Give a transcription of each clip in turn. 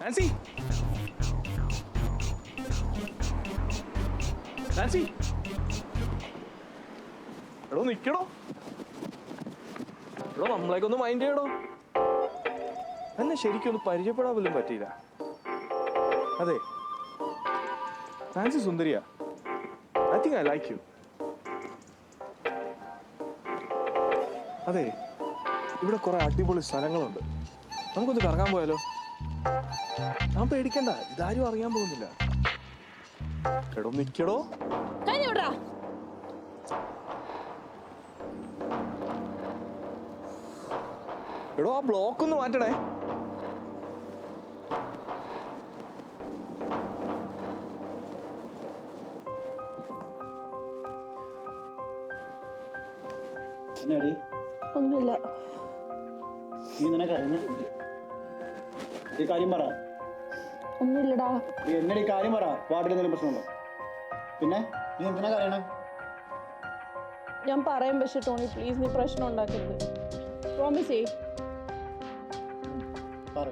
Nancy Nancy എടോ നിക്കടോ എടോ നമ്മളേക്കൊന്ന് mind ചെയ്യടോ എന്നെ ശരിക്കും ഒന്ന് പരിചയപ്പെടാൻ പോലും പറ്റിയില്ല അതെ നാൻസി സുന്ദരിയാ I think I like you അതെ ഇവിടെ കുറെ അടിപൊളി സ്ഥലങ്ങളുണ്ട് നമുക്കൊന്ന് കറങ്ങാൻ പോയാലോ ഞാൻ പേടിക്കണ്ട ഇതാരും അറിയാൻ പോകുന്നില്ല എടോ നിക്കടോ എടോ ആ ബ്ലോക്ക് ഒന്ന് മാറ്റണേ ഒന്നുമില്ല നീ നിനക്ക് ഈ കാര്യം പറ. ഒന്നുമില്ലടാ. എന്നോട് ഈ കാര്യം പറ. വാർഡിൽ എന്തെങ്കിലും പ്രശ്നമുണ്ടോ? പിന്നെ നീ എന്തിനാ കരയണേ? ഞാൻ പറയും പക്ഷെ ടോണി പ്ലീസ് നീ പ്രശ്നം ഉണ്ടാക്കരുത്. പ്രോമിസ് ചെയ്യ്. പറ.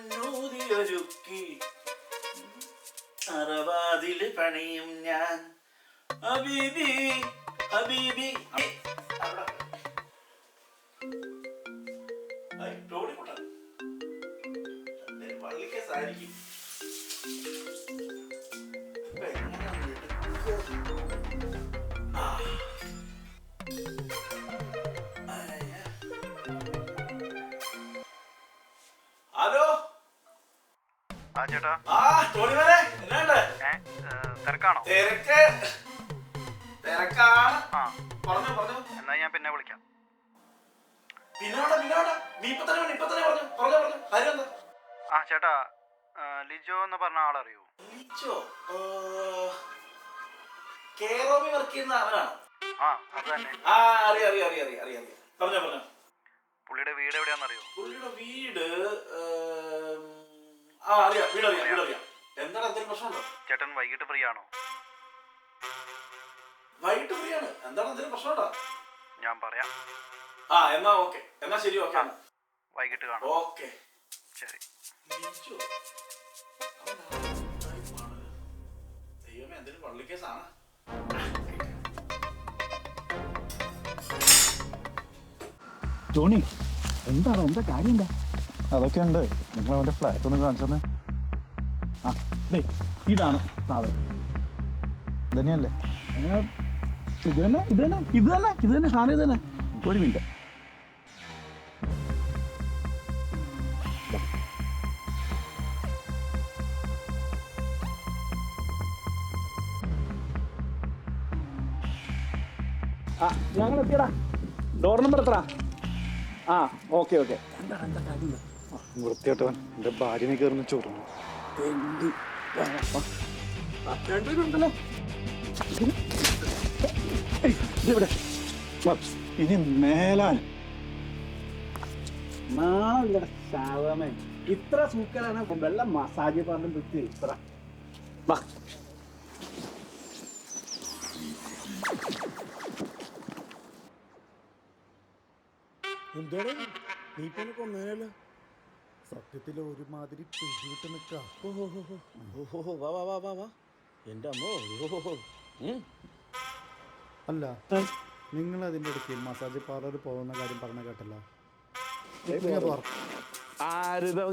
അറബിപ്പൊന്നൂതിയൊരുക്കി അറവാതില് പണിയും ഞാൻ ഹബീബി ഹബീബി ടോണിക്കുട്ടൻ പള്ളിക്കേസായിരിക്കും ഹലോ ചേട്ടാ ടോണിമനെ എന്നാണ്ട് തിരക്കാണോ? തിരക്കാണ്. പറഞ്ഞു എന്നാ ഞാൻ പിന്നെ വിളിക്കാം. പിന്നോട്ടാ നീ ഇപ്പൊ തന്നെ പറഞ്ഞു കാര്യമെന്താ? ചേട്ടാ ലിജോ എന്ന് പറഞ്ഞ ആളറിയോ? ലിജോ കേറോമി വർക്ക് ചെയ്യുന്ന അവനാണോ? അത് തന്നെ. അറിയാം പറഞ്ഞോ. പുള്ളിയുടെ വീട് എവിടെയാണെന്നറിയോ? പുള്ളിയുടെ വീട് അറിയാം. എന്താണ് എന്തെങ്കിലും പ്രശ്നമുണ്ടോ? ചേട്ടൻ വൈകിട്ട് ഫ്രീ ആണോ? വൈകിട്ട് ഫ്രീ ആണ്. എന്താണ് എന്തെങ്കിലും പ്രശ്നമുണ്ടോ? ഞാൻ പറയാം. എന്നാ ഓക്കെ. എന്നാ ശരി. ഓക്കെ വൈകിട്ട് കാണാം. ഓക്കെ ശരി. ദൈവമേ എന്തെങ്കിലും പള്ളിക്കേസാണ്. ടോണി എന്താണ് എന്താ കാര്യം? എന്താ? അതൊക്കെ ഉണ്ട്. നിങ്ങൾ അവന്റെ ഫ്ലാറ്റ് ഒന്ന് കാണിച്ചെന്നേ. ഇതാണ് സാധനം. ഇതന്നെയല്ലേ? ഇത് തന്നെ സാധനം. ഇത് തന്നെ. ഒരു മിനിറ്റ്. ഞങ്ങൾ എത്തിയടാ. ഡോർ നമ്പർ എത്ര? ഓക്കെ. എന്താ കാര്യം? വൃത്തിയായിട്ടവൻ എൻ്റെ ഭാര്യനെ കയറുന്ന ചോറുന്നു. ഇവിടെ ഇനി മേലാൻ നാളെ ഇത്ര സൂക്കറാണ്. വെള്ളം മസാജ് പറഞ്ഞ വൃത്തി ഇത്ര. എന്താണ് നീ പിന്നെ കൊന്നേനല്ലോ? സത്യത്തിൽ ഒരുമാതിരി പിടിവിട്ട് നിൽക്ക. വാ എൻ്റെ അമ്മോ. അല്ല നിങ്ങൾ അതിൻ്റെ ഇടയ്ക്ക് മസാജ് പാർലറിൽ പോകുന്ന കാര്യം പറഞ്ഞ കേട്ടല്ലോ?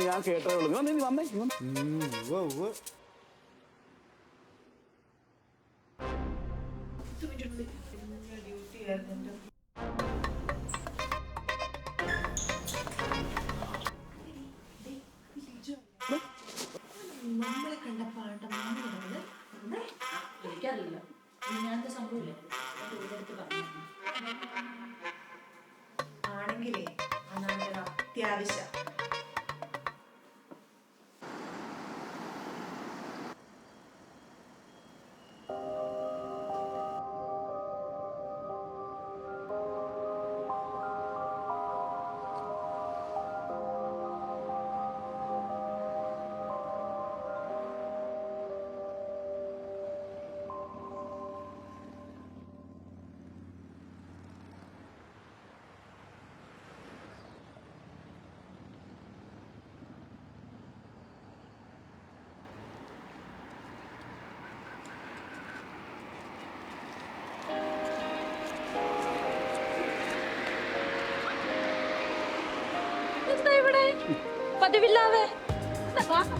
ഞാൻ കേട്ടേ ഉള്ളൂ. നമ്മളെ കണ്ട പാട്ടം എനിക്കറിയില്ല ഞാനത്തെ സംഭവമില്ലേ ആണെങ്കിലേ അന്നാണ് അത്യാവശ്യം പതിവില്ലാതെ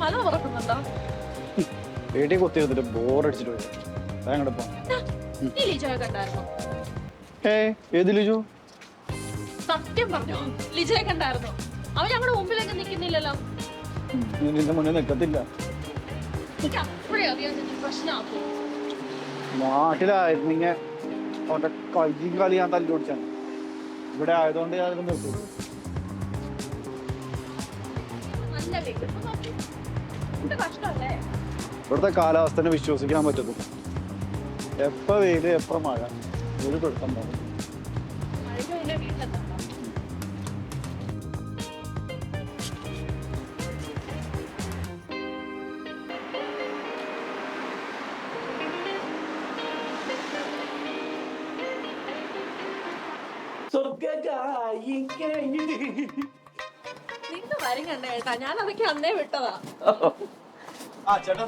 മല തുറക്കുന്നുണ്ടോ? വീട്ടിൽ കുത്തിയിരുന്നിട്ട് ബോറടിച്ചിട്ട് പോയി. അങ്ങോട്ട് പോ. നീ ലിജോയെ കണ്ടായിരുന്നോ? ഏത് ലിജു? സത്യം പറഞ്ഞോ, ലിജോയെ കണ്ടായിരുന്നോ? അവൻ ഞങ്ങളുടെ മുമ്പിലൊക്കെ നിൽക്കുന്നില്ലല്ലോ. നിന്റെ മുന്നിൽ നിൽക്കത്തില്ല. എനിക്ക് അപ്പോഴേ അറിയാൻ പ്രശ്നമാക്കും. നാട്ടിലായിരുന്നെങ്കിൽ അവന്റെ കൈയും കാലി ഞാൻ തല്ലി ഓടിച്ചാണ്. ഇവിടെ ആയതുകൊണ്ട് ഞാൻ നിർത്തും. കഷ്ടല്ലേ? ഇവിടുത്തെ കാലാവസ്ഥനെ വിശ്വസിക്കാൻ പറ്റുന്നു. എപ്പ വെയില് എപ്പ മഴ ഒരു പിടുത്തം പോകും. നിന്റെ വരും കണ്ട കേട്ടാ, ഞാൻ അതൊക്കെ അന്നേ വിട്ടതാ. ചേട്ടാ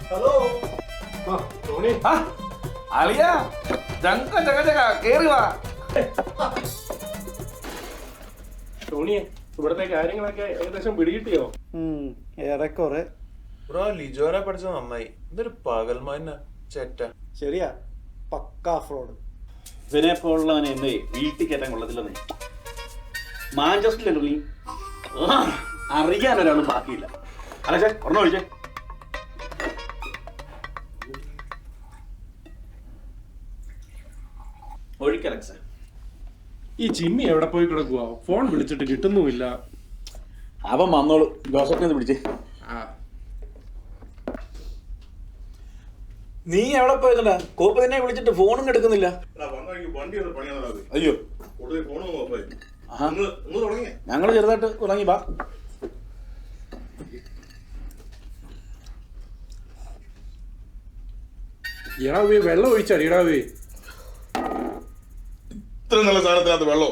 ഹലോ ടോണി. അളിയാ ജങ്ക ജഗ ജഗ കേറി വാ. ടോണിയെ, ഇവിടുത്തെ കാര്യങ്ങളൊക്കെ ഏകദേശം പിടികിട്ടിയോ? ഏറെക്കുറെ. ബ്രോ ലിജോനെ പഠിച്ചത് നന്നായി. ഇതൊരു പകൽമാന ചേറ്റ. ശരിയാ, പക്കാ ഫ്രോഡ്. ഇവനെ പോലുള്ളവനെ എന്നെ വീട്ടിൽ കയറ്റാൻ കൊള്ളത്തില്ലെന്നേ. മാഞ്ചസ്റ്ററിലല്ലോ നീ, അറിയാൻ ഒരാളും ബാക്കിയില്ല. അലക്സേ ഒരെണ്ണം ഒഴിച്ചേ. ഒഴിക്കലക്സേ. ഈ ജിമ്മി എവിടെ പോയി കിടക്കുക? ഫോൺ വിളിച്ചിട്ട് കിട്ടുന്നുമില്ല. അവൻ വന്നോളൂ. ജോസഫിനെ വിളിച്ചേ. നീ എവിടെ പോയതാ? കോപ്പ് തന്നെ വിളിച്ചിട്ട് ഫോണും എടുക്കുന്നില്ല. അയ്യോ, ഞങ്ങള് ചെറുതായിട്ട് തുടങ്ങി. ബാ, ഇടാവേ, വെള്ളം ഒഴിച്ചാൽ ഇടാവേ. ഇത്ര നല്ല സാധനത്തിനകത്ത് വെള്ളോ?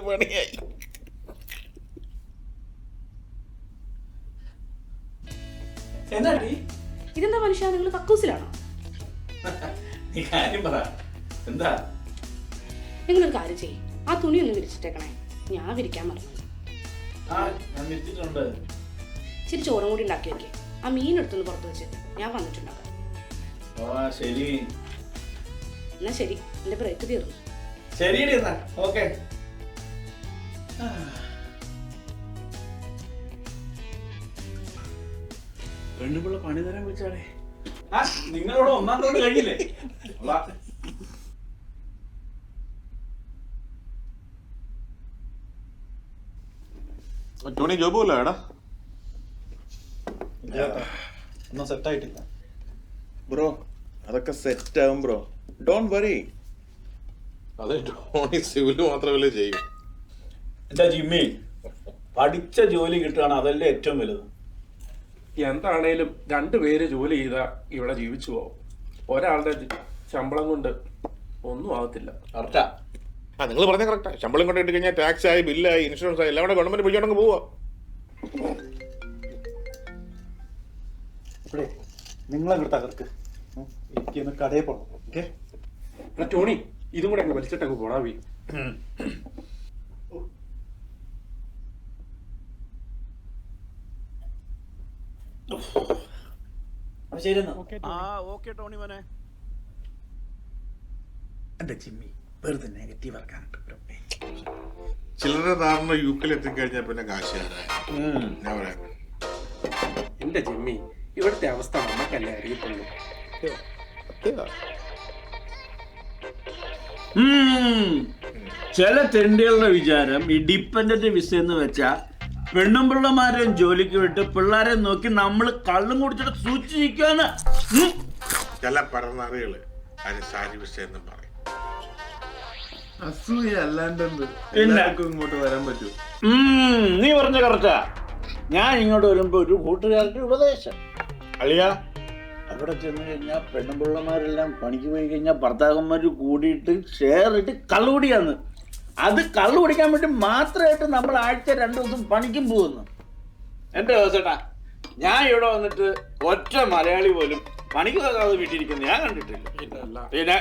പണിയായി. ഇതെന്താ മനുഷ്യ, നിങ്ങൾ കക്കൂസിലാണോ? നീ കാര്യം പറ. എന്താ? നിങ്ങളൊരു കാര്യം ചെയ്യും, ആ തുണി ഒന്ന് വിരിച്ചിട്ടേക്കണേ. ഞാൻ വിരിക്കാൻ പറഞ്ഞു. ഞാൻ വിരിച്ചിട്ടുണ്ട്. ഇച്ചിരി ചോറും കൂടി ഉണ്ടാക്കി വെക്കേ. ആ മീൻ എടുത്തൊന്ന് പുറത്ത് വെച്ച് ഞാൻ വന്നിട്ടുണ്ടാക്കാം. ശരി എന്നാ ശരി, എന്റെ ബ്രേക്ക് തീർന്നു. ശരിയടി എന്നാ. ഓക്കെ. പെണ്ണുപിള്ള പണി തരാൻ വിളിച്ചാടേ. നിങ്ങളോട് ഒന്നാം തോണ്ട് കഴിഞ്ഞില്ലേ? ടോണി ജോബ് പോലെ എടാ ഒന്നും സെറ്റായിട്ടില്ല ബ്രോ. അതൊക്കെ സെറ്റ് ആവും ബ്രോ. Don't worry. അതെ, ടോണി സിവില് മാത്രമല്ലേ ചെയ്യും. എന്താ ജിമ്മി, പഠിച്ച ജോലി കിട്ടുകയാണ്, അതല്ലേ ഏറ്റവും വലുത്. എന്താണേലും രണ്ടുപേര് ജോലി ചെയ്താൽ ഇവിടെ ജീവിച്ചു പോകും. ഒരാളുടെ ശമ്പളം കൊണ്ട് ഒന്നും ആകത്തില്ല. കറക്റ്റാ. നിങ്ങൾ പറഞ്ഞ കറക്റ്റാ. ശമ്പളം കൊണ്ട് ഇട്ട് കഴിഞ്ഞാൽ ടാക്സ് ആയി, ബില്ലായി, ഇൻഷുറൻസ് ആയി, എല്ലാം കൂടെ ഗവൺമെന്റ് പിടിച്ചോണ്ടങ്ങ് പോവാ. ഇവിടെ നിങ്ങളങ്ങോട്ട് തകർക്ക്. എനിക്കൊന്ന് കടയിൽ പോകണം. ഓക്കെ ടോണി, ഇതും കൂടെ അങ്ങ് വലിച്ചിട്ടങ്ങ് പോടാ പോയി. ശരി എന്നാ. ഓക്കെ ടോണി മോനെ. എന്റെ ജിമ്മി വെറുതെ നെഗറ്റീവ് ഇറക്കാനുണ്ട്. ചില്ലറ ധാരണ യുക്കിൽ എത്തിക്കഴിഞ്ഞാൽ പിന്നെ കാശുകാരായി. ഞാൻ പറയാം, എന്റെ ജിമ്മി, ഇവിടുത്തെ അവസ്ഥ നമുക്കല്ലേ അറിയത്തുള്ളൂ. ചില തെണ്ടികളുടെ വിചാരം ഈ ഡിപ്പെൻഡന്റ് വിസ എന്ന് വെച്ചാ പെണ്ണും പിള്ളമാരെയും ജോലിക്ക് വിട്ട് പിള്ളേരെ നോക്കി നമ്മൾ കള്ളും കുടിച്ചിട്ട് സൂക്ഷിക്കാന്ന്. ചില പറന്നറികള് അതിന് സാരി വിഷയം പറയും. അസൂയ അല്ലാണ്ട് ഇങ്ങോട്ട് വരാൻ പറ്റൂ. നീ പറഞ്ഞ കറക്റ്റാ. ഞാൻ ഇങ്ങോട്ട് വരുമ്പോ ഒരു കൂട്ടുകാരുടെ ഉപദേശം, അളിയ അവിടെ ചെന്ന് കഴിഞ്ഞാൽ പെണ്ണുപിള്ളമാരെല്ലാം പണിക്ക് പോയി കഴിഞ്ഞാൽ ഭർത്താക്കന്മാർ കൂടിയിട്ട് ഷെയർ ഇട്ട് കള്ളുകുടിയാന്ന്. അത് കള്ളു കുടിക്കാൻ വേണ്ടി മാത്രമായിട്ട് നമ്മൾ ആഴ്ച 2 ദിവസം പണിക്കും പോകുന്നു. എന്റെ ദിവസേട്ടാ, ഞാൻ ഇവിടെ വന്നിട്ട് ഒറ്റ മലയാളി പോലും പണിക്ക് പോകാതെ വീട്ടിലിരിക്കുന്നത് ഞാൻ കണ്ടിട്ടില്ല. പിന്നെ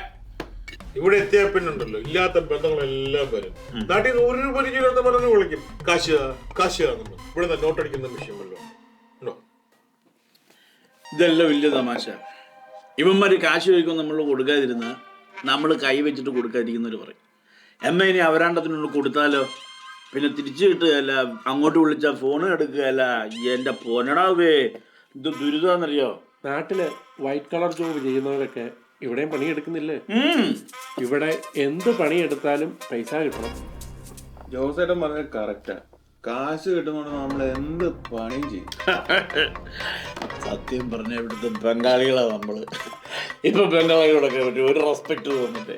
ഇവിടെ എത്തിയ പിന്നുണ്ടല്ലോ ഇല്ലാത്ത ബന്ധങ്ങളെല്ലാം വരും. നാട്ടിൽ നിന്ന് ഒരു പരിചയം പറഞ്ഞു വിളിക്കും, കാശ് കാശ്. ഇവിടെ നോട്ടടിക്കുന്ന വിഷയം വല്ലതും ഉണ്ടോ? ഇതെല്ലാം വലിയ തമാശ. ഇവന്മാര് കാശ് ചോദിക്കും നമ്മൾ കൊടുക്കാതിരുന്ന നമ്മൾ കൈ വെച്ചിട്ട് കൊടുക്കാതിരിക്കുന്നവർ പറയും, എന്നാ ഇനി അവരാണ്ടത്തിനൊന്ന് കൊടുത്താലോ, പിന്നെ തിരിച്ചു കിട്ടുകയല്ല, അങ്ങോട്ട് വിളിച്ചാൽ ഫോൺ എടുക്കുകയല്ല. എന്റെ പൊന്നടാവേ, ഇത് ദുരിതമെന്നറിയോ. നാട്ടില് വൈറ്റ് കളർ ജോബ് ചെയ്യുന്നവരൊക്കെ ഇവിടെയും പണിയെടുക്കുന്നില്ലേ? ഇവിടെ എന്ത് പണിയെടുത്താലും പൈസ കിട്ടണം. ജോസേട്ടൻ പറഞ്ഞത് കറക്റ്റാ. കാശ് കിട്ടുന്നോണ്ട് നമ്മൾ എന്ത് പണിയും ചെയ്യും. സത്യം പറഞ്ഞ ഇവിടുത്തെ ബംഗാളികളാ നമ്മള്. ഇപ്പൊ ബംഗാളികളോടൊക്കെ പറ്റി ഒരു റെസ്പെക്ട് തോന്നിട്ടേ.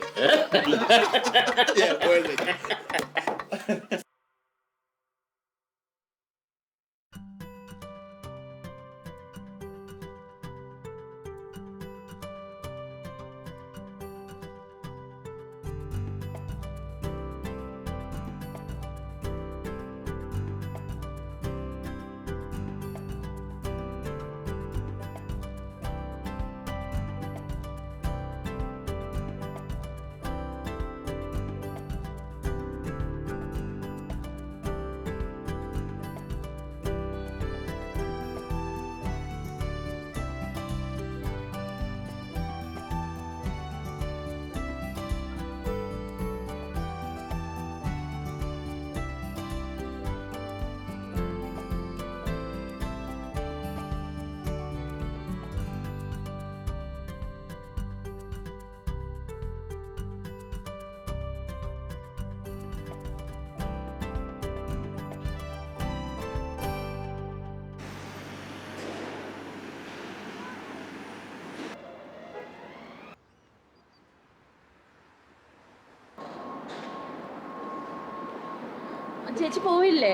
ചേച്ചി പോയില്ലേ?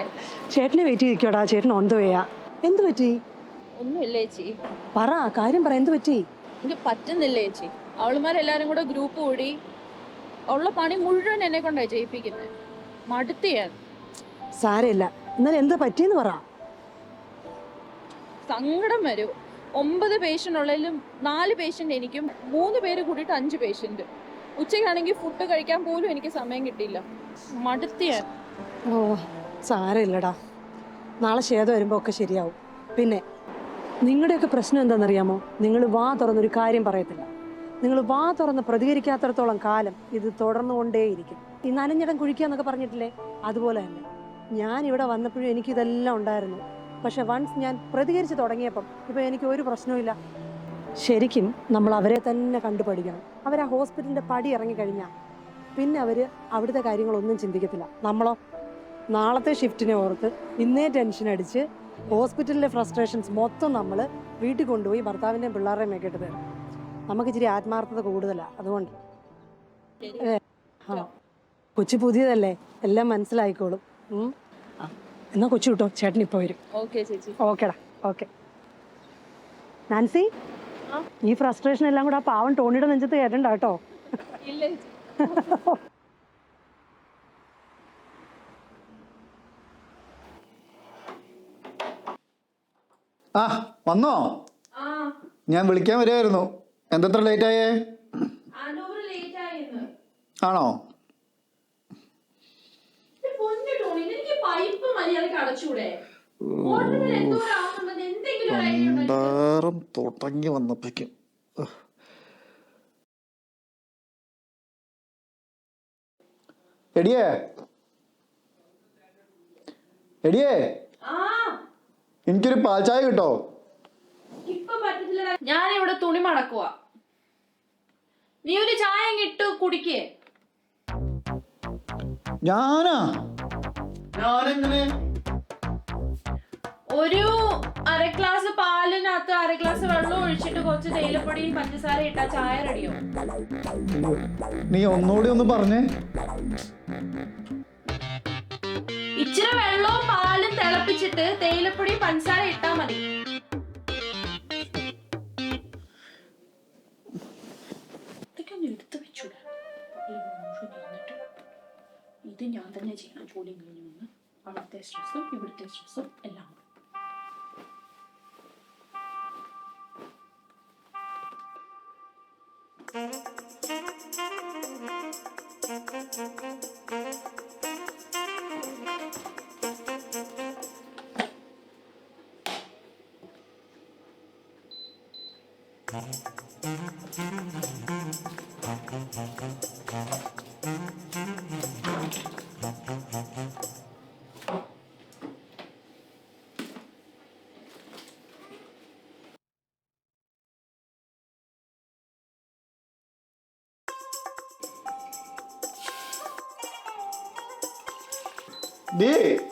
ചേട്ടനെ വെയിറ്റ് ചെയ്തിരിക്കോടാ. ചേട്ടൻ ഓൺ ദ വേയാ. എന്ത് പറ്റി? ഒന്നുമില്ല ചേച്ചി. പറ, കാര്യം പറ. എന്ത് പറ്റി? എനിക്ക് പറ്റുന്നില്ല ചേച്ചി. അവളുമാരെല്ലാരും കൂടെ ഗ്രൂപ്പ് കൂടി ഉള്ള പണി മുഴുവൻ എന്നെ കൊണ്ടായി ചെയ്യിപ്പിക്കുന്നത്. മടുത്ത് ഞാൻ. സാരമില്ല, എന്നാലും എന്താ പറ്റിയെന്ന് പറ. സങ്കടം വരും. 9 പേഷ്യൻ്റ് ഉള്ളതിലും 4 പേഷ്യൻ്റ് എനിക്കും, 3 പേര് കൂടിയിട്ട് 5 പേഷ്യൻ്റ്. ഉച്ചയ്ക്കാണെങ്കിൽ ഫുഡ് കഴിക്കാൻ പോലും എനിക്ക് സമയം കിട്ടിയില്ല. മടുത്ത് ഞാൻ. ഓ, സാരമില്ലടാ. നാളെ ശ്വേത വരുമ്പോൾ ഒക്കെ ശരിയാവും. പിന്നെ നിങ്ങളുടെയൊക്കെ പ്രശ്നം എന്താണെന്നറിയാമോ? നിങ്ങൾ വാ തുറന്നൊരു കാര്യം പറയത്തില്ല. നിങ്ങൾ വാ തുറന്ന് പ്രതികരിക്കാത്തടത്തോളം കാലം ഇത് തുടർന്നുകൊണ്ടേയിരിക്കും. ഈ നനഞ്ഞിടം കുഴിക്കാന്നൊക്കെ പറഞ്ഞിട്ടില്ലേ, അതുപോലെ തന്നെ ഞാൻ ഇവിടെ വന്നപ്പോഴും എനിക്കിതെല്ലാം ഉണ്ടായിരുന്നു. പക്ഷെ വൺസ് ഞാൻ പ്രതികരിച്ച് തുടങ്ങിയപ്പം ഇപ്പം എനിക്ക് ഒരു പ്രശ്നവുമില്ല. ശരിക്കും നമ്മൾ അവരെ തന്നെ കണ്ടുപഠിക്കണം. അവർ ആ ഹോസ്പിറ്റലിൻ്റെ പടി ഇറങ്ങിക്കഴിഞ്ഞാൽ പിന്നെ അവർ അവിടുത്തെ കാര്യങ്ങളൊന്നും ചിന്തിക്കത്തില്ല. നമ്മളോ നാളത്തെ ഷിഫ്റ്റിനെ ഓർത്ത് ഇന്നേ ടെൻഷൻ അടിച്ച് ഹോസ്പിറ്റലിലെ ഫ്രസ്ട്രേഷൻസ് മൊത്തം നമ്മൾ വീട്ടിൽ കൊണ്ടുപോയി ഭർത്താവിൻ്റെയും പിള്ളേരുടെയും മേക്കിട്ട് തരും. നമുക്ക് ഇച്ചിരി ആത്മാർത്ഥത കൂടുതലാണ്. അതുകൊണ്ട് കൊച്ചു പുതിയതല്ലേ, എല്ലാം മനസ്സിലായിക്കോളും. എന്നാ കൊച്ചു കിട്ടോ, ചേട്ടൻ ഇപ്പോൾ വരും. ഓക്കെ ചേച്ചി. ഓക്കേടാ, ഓക്കെ. നാൻസി, ഈ ഫ്രസ്ട്രേഷൻ എല്ലാം കൂടെ ആ പാവം ടോണിയുടെ നെഞ്ചത്ത് കയറ്റണ്ട കേട്ടോ. ഇല്ല ചേച്ചി. ആ വന്നോ? ആ ഞാൻ വിളിക്കാൻ വരുമായിരുന്നു. എന്തത്ര ലേറ്റ് ആയേ? അനൂറ് ലേറ്റ് ആയിരുന്നു. ആണോ? പൊന്നു ടോണി, എനിക്ക് പൈപ്പ് മര്യാദക്ക് അടച്ചൂടെ? ഓർഡറിന് എന്തോരം ആവുന്നുണ്ടെന്ന് എന്തെങ്കിലും ഒരു ഐഡിയ ഉണ്ടോ? മന്ദാരം തുടങ്ങി വന്നപ്പോഴേക്കും എടിയേ എടിയേ ആ എനിക്കൊരു പാൽ ചായ കിട്ടോ? ഇപ്പൊ പറ്റത്തില്ല, ഞാനിവിടെ തുണി മടക്കുവാ. നീ ഒരു ചായ ഇട്ടു കുടിക്കേ. ഞാനെങ്ങനെ? ഒരു അര ഗ്ലാസ് പാലിനകത്ത് അര ഗ്ലാസ് വെള്ളം ഒഴിച്ചിട്ട് കുറച്ച് തേയിലപ്പൊടിയും പഞ്ചസാര ഇട്ടാ ചായ റെഡിയോ. നീ ഒന്നുകൂടി ഒന്ന് പറഞ്ഞേ. ഇച്ചിരി വെള്ളവും പാലും തിളപ്പിച്ചിട്ട് തേയിലപ്പൊടിയും പഞ്ചസാര ഇട്ടാ മതി. ഇതൊക്കെ ഒന്ന് എടുത്തു വെച്ചൂടാ. ഇത് ഞാൻ തന്നെ ചെയ്യണം. ജോലിയും കഴിഞ്ഞു വന്ന് അവിടുത്തെ സ്ട്രെസ്സും ഇവിടുത്തെ സ്ട്രെസ്സും എല്ലാം.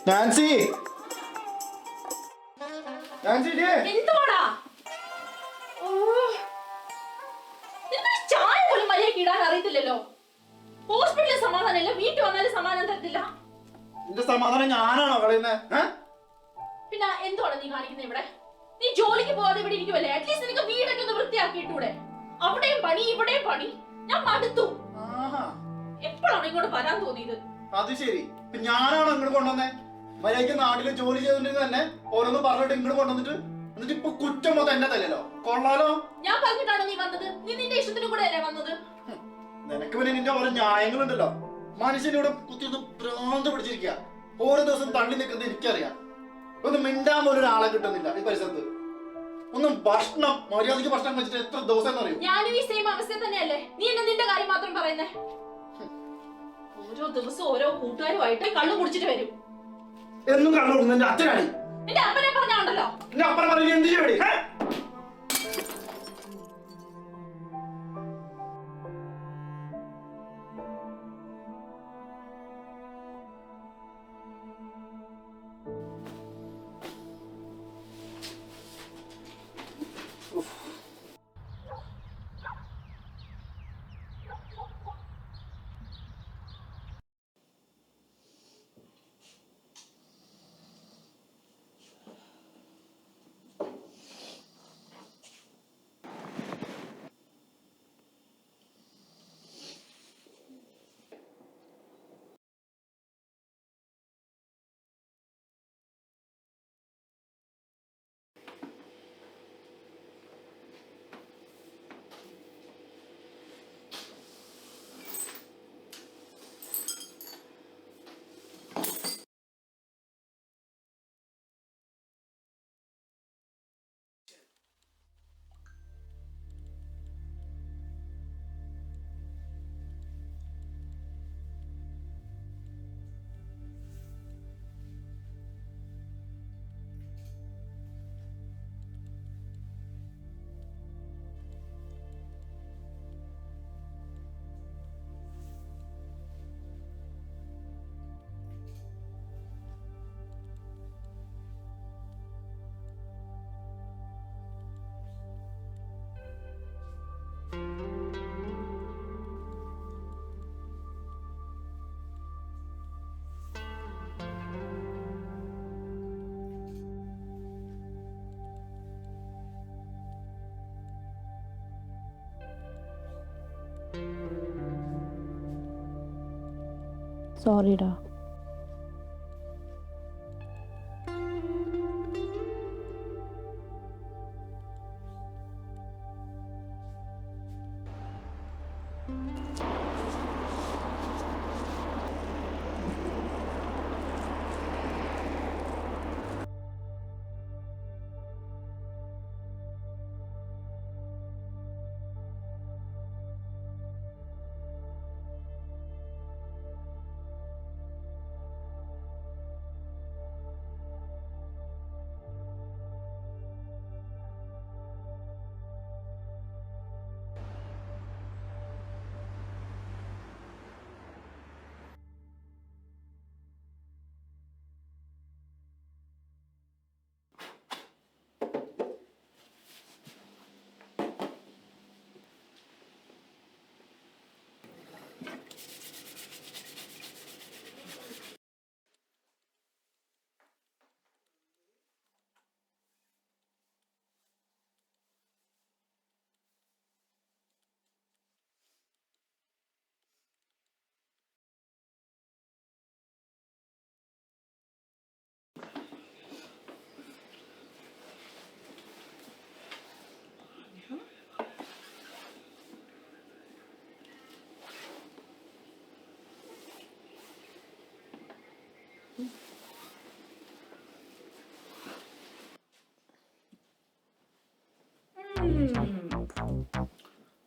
നാൻസി, നാൻസി എന്തോടാ? ചായ പോലും മര്യാദക്ക് ഇടാൻ അറിയത്തില്ലല്ലോ. ഹോസ്പിറ്റലിൽ സമാധാനമില്ല, വീട്ടിൽ വന്നാലും സമാധാനം തരത്തില്ല. നിന്റെ സമാധാനം ഞാനാണോ കളയുന്നത്? പിന്നെ എന്തുവാണ് നീ കാണിക്കുന്നത് ഇവിടെ? നീ ജോലിക്ക് പോവാതെ ഇവിടെ ഇരിക്കുവല്ലേ? അറ്റ്ലീസ്റ്റ് നിനക്ക് വീടൊക്കെ ഒന്ന് വൃത്തിയാക്കിയിട്ടൂടെ? അവിടെയും പണി ഇവിടെയും പണി. ഞാൻ മടുത്തു. എപ്പോഴാണ് ഇങ്ങോട്ട് വരാൻ തോന്നിയത്? അത് ശരി, ഞാനാണോ ഇങ്ങോട്ട് കൊണ്ടുവന്നേ? മര്യാദയ്ക്ക് നാട്ടില് ജോലി ചെയ്തോണ്ടിരുന്ന തന്നെ ഓരോന്ന് പറഞ്ഞിട്ട് ഇങ്ങോട്ട് കൊണ്ടുവന്നിട്ട് എന്നിട്ട് ഇപ്പൊ കുറ്റം മൊത്തം എന്റെ തല്ലല്ലോ. കൊള്ളാലോ. ഞാൻ പറഞ്ഞിട്ടാണോ നീ വന്നത്? നീ നിന്റെ ഇഷ്ടത്തിന് കൂടെ അല്ലേ വന്നത്? നിനക്ക് പിന്നെ നിന്റെ ഓരോ ന്യായങ്ങളുണ്ടല്ലോ. മനുഷ്യനോട് കുത്തിയൊന്ന് ഭ്രാന്ത് പിടിച്ചിരിക്കുക. ഓരോ ദിവസം തള്ളി നിൽക്കുന്നത് എനിക്കറിയാം. ഒന്ന് മിണ്ടാൻ പോലും ഒരാളെ കിട്ടുന്നില്ല ഈ പരിസരത്ത്. ഒന്നും ഭക്ഷണം മര്യാദയ്ക്ക് ഭക്ഷണം കഴിച്ചിട്ട് എത്ര ദിവസം എന്നറിയും? ഞാനും ഈ സെയിം അവസ്ഥ തന്നെയല്ലേ. നീ എന്നെ നിന്റെ കാര്യം മാത്രം പറയുന്നേ. ഓരോ ദിവസം ഓരോ കൂട്ടുകാരുമായിട്ട് കള്ളു കുടിച്ചിട്ട് വരും. എന്നും കള്ളു കൊടുക്കുന്ന എന്റെ അച്ഛനാണ്. നിന്റെ അപ്പനെ പറഞ്ഞാണ്ടല്ലോ. എന്റെ അപ്പനെ പറഞ്ഞ എന്ത് ചെയ്യടി? സോറിടാ.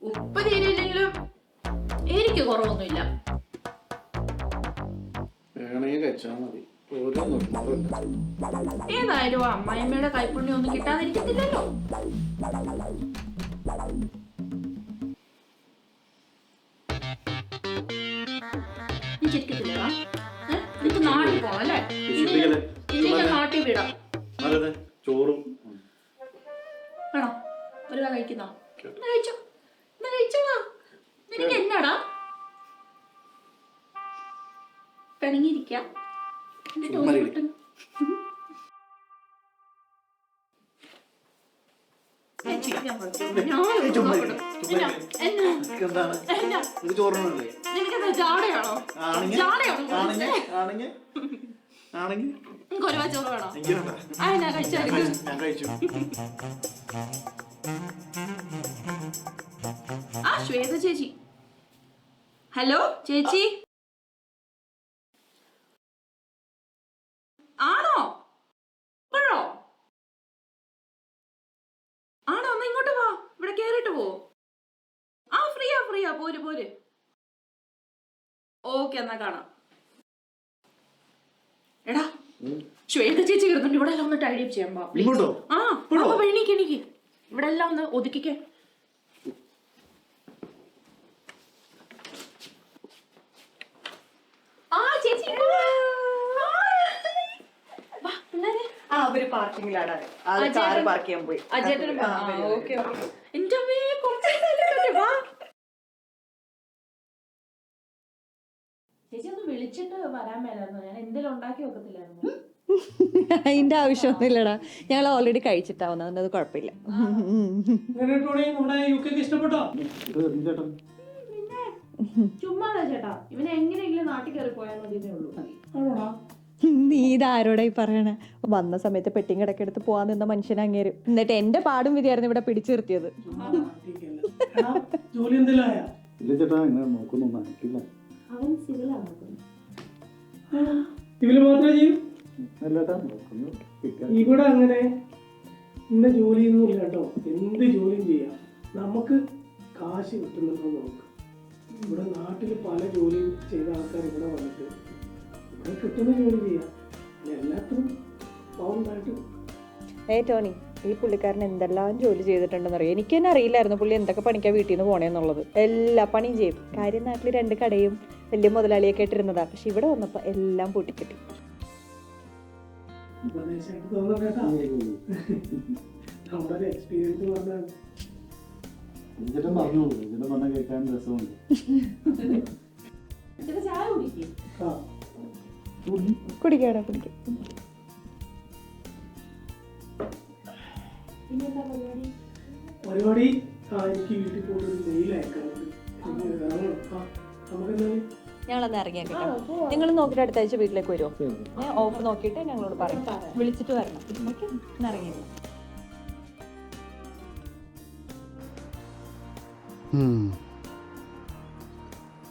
ഉപ്പ് തീരുമില്ലെങ്കിലും എനിക്ക് കുറവൊന്നുമില്ല. വേണമെങ്കിൽ കഴിച്ചാൽ മതി. ഓരോ നിർബന്ധമില്ല. ഏതായാലും അമ്മായിമ്മയുടെ കൈപ്പുണ്യം ഒന്നും കിട്ടാതിരിക്കത്തില്ലല്ലോ. നീ ചിരിക്കത്തില്ലടാ? നിനക്ക് നാട്ടിൽ പോണം അല്ലേ? ഇനി ഞാൻ നാട്ടിൽ വിടാം. ചോറും വേണോ? ഒരു കഴിക്കുന്നോ? കഴിച്ചോ, കഴിച്ചോടാ. നിനക്ക് എന്നാടാ പിണങ്ങിയിരിക്കാം? ജാടയാണോ? കൊലുവാ ചോറ് വേണോ? അതിനാ കഴിച്ചു. ആ ശ്വേത ചേച്ചി. ഹലോ ചേച്ചി, ആണോ? ഇപ്പോഴോ? ആണോ? ഒന്ന് ഇങ്ങോട്ട് വാ, ഇവിടെ കേറിട്ട് പോ. ആ ഫ്രീയാ പോര്. ഓക്കെ, എന്നാ കാണാം. എടാ ശ്വേത ചേച്ചി കിടന്നുണ്ട്, ഇവിടെ എല്ലാം ഒന്ന് ടൈഡി അപ്പ് ചെയ്യാൻ പോ. ആ എണീക്ക്, ഇവിടെ എല്ലാം ഒന്ന് ഒതുക്കിക്കേ. അവര് പാർക്കിങ്ങിലാണ്, പാർക്ക് ചെയ്യാൻ പോയി. ചേച്ചി ഒന്ന് വിളിച്ചിട്ട് വരാൻ മേലായിരുന്നു, ഞാൻ എന്തെങ്കിലും ഉണ്ടാക്കി വെക്കത്തില്ലായിരുന്നു. അതിന്റെ ആവശ്യമൊന്നുമില്ലടാ, ഞങ്ങൾ ഓൾറെഡി കഴിച്ചിട്ടാവുന്ന, അതുകൊണ്ട് അത് കുഴപ്പമില്ല. ഇഷ്ടപ്പെട്ടോ? ചുമ്മാതാ ചേട്ടാ, ഇവനെ എങ്ങനെയെങ്കിലും നാട്ടിൽ കയറി പോയാൽ മതിയേ ഉള്ളൂ. നീ ഇതാരോടായി പറയണേ? വന്ന സമയത്ത് പെട്ടിയും കിടക്കെടുത്ത് പോവാൻ നിന്ന മനുഷ്യനെ അങ്ങേരും, എന്നിട്ട് എന്റെ പാടും വിധിയായിരുന്നു ഇവിടെ പിടിച്ചു നിർത്തിയത്. അവൻ സിവിലാണ്. ഇതില് മാത്രമേ ചെയ്യൂ? ഇവിടെ അങ്ങനെ ഇന്ന ജോലിയൊന്നും ഇല്ല കേട്ടോ. എന്ത് ജോലിയും ചെയ്യാം, നമുക്ക് കാശ് കിട്ടുന്നുണ്ടോ നോക്ക്. ഇവിടെ നാട്ടിൽ പല ജോലിയും ചെയ്ത ആൾക്കാർ ഇവിടെ വന്നിട്ട് ഇവിടെ കിട്ടുന്ന ജോലി ചെയ്യാം. എല്ലാത്തിനും പൗണ്ടായിട്ട്. ടോണി, ഈ പുള്ളിക്കാരൻ എന്തെല്ലാം ജോലി ചെയ്തിട്ടുണ്ടെന്നറിയോ? എനിക്ക് തന്നെ അറിയില്ലായിരുന്നു പുള്ളി എന്തൊക്കെ പണിക്കാ വീട്ടിൽ നിന്ന് പോണേന്നുള്ളത്. എല്ലാ പണിയും ചെയ്യും. കാര്യം നാട്ടിൽ 2 കടയും വലിയ മുതലാളിയൊക്കെ ആയിട്ടിരുന്നതാ. പക്ഷെ ഇവിടെ വന്നപ്പോ എല്ലാം പൂട്ടിക്കെട്ടി. കുടിക്കാടാ, കുടിക്കാം. പരിപാടി എനിക്ക് വീട്ടിൽ പോയിട്ട് മെയിൽ അയക്കാറുണ്ട്. നമുക്ക് ഞങ്ങളൊന്ന് ഇറങ്ങിയേക്കട്ടെ. നിങ്ങൾ നോക്കിയിട്ട് അടുത്ത ആഴ്ച വീട്ടിലേക്ക് വരുമോ? ഓഫ് നോക്കിയിട്ട് ഞങ്ങളോട് പറയും, വിളിച്ചിട്ട് വരണം. ഓക്കെ, ഒന്ന് ഇറങ്ങിയേക്കാം.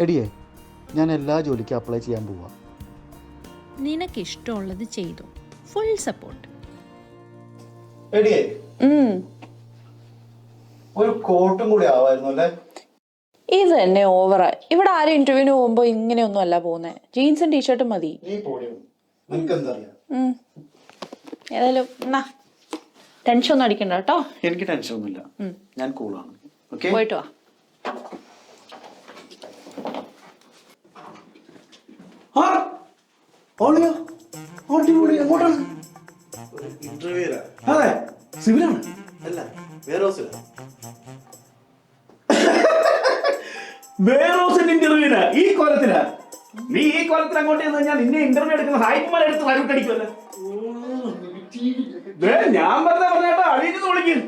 എടിയേ, ഞാൻ എല്ലാ ജോലിക്കും അപ്ലൈ ചെയ്യാൻ പോവാ. നിനക്ക് ഇഷ്ടമുള്ളത് ചെയ്തു. Full support. എടിയേ, ഒരു കോട്ടും കൂടി ആവായിരുന്നു അല്ലേ? ഇത് തന്നെ ഓവറാ. ഇവിടെ ആരും ഇന്റർവ്യൂവിന് പോകുമ്പോ ഇങ്ങനെയൊന്നും അല്ല പോകുന്നത്. ജീൻസും ടീഷർട്ടും മതി. ഏതായാലും ടെൻഷൻ ഒന്നും അടിക്കണ്ട കേട്ടോ. എനിക്ക് ടെൻഷൻ ഒന്നുമില്ല, ഞാൻ കൂളാണ്. പോയിട്ട് വാ. അതെ, സിവിലാണ്. അല്ല, വേറെ വേറോസിന്റെ ഇന്റർവ്യൂവിനാ? ഈ കൊലത്തിലാ? നീ ഈ കൊലത്തിൽ അങ്ങോട്ട് ചെന്ന് കഴിഞ്ഞാൽ നിന്നെ ഇന്റർവ്യൂ എടുക്കുന്ന സായിപ്പുമാരെ എടുത്ത് സല്യൂട്ട് അടിക്കുമല്ലോ. ഞാൻ പറഞ്ഞ പറഞ്ഞേട്ടാ, അഴിഞ്ഞു വിളിക്കും.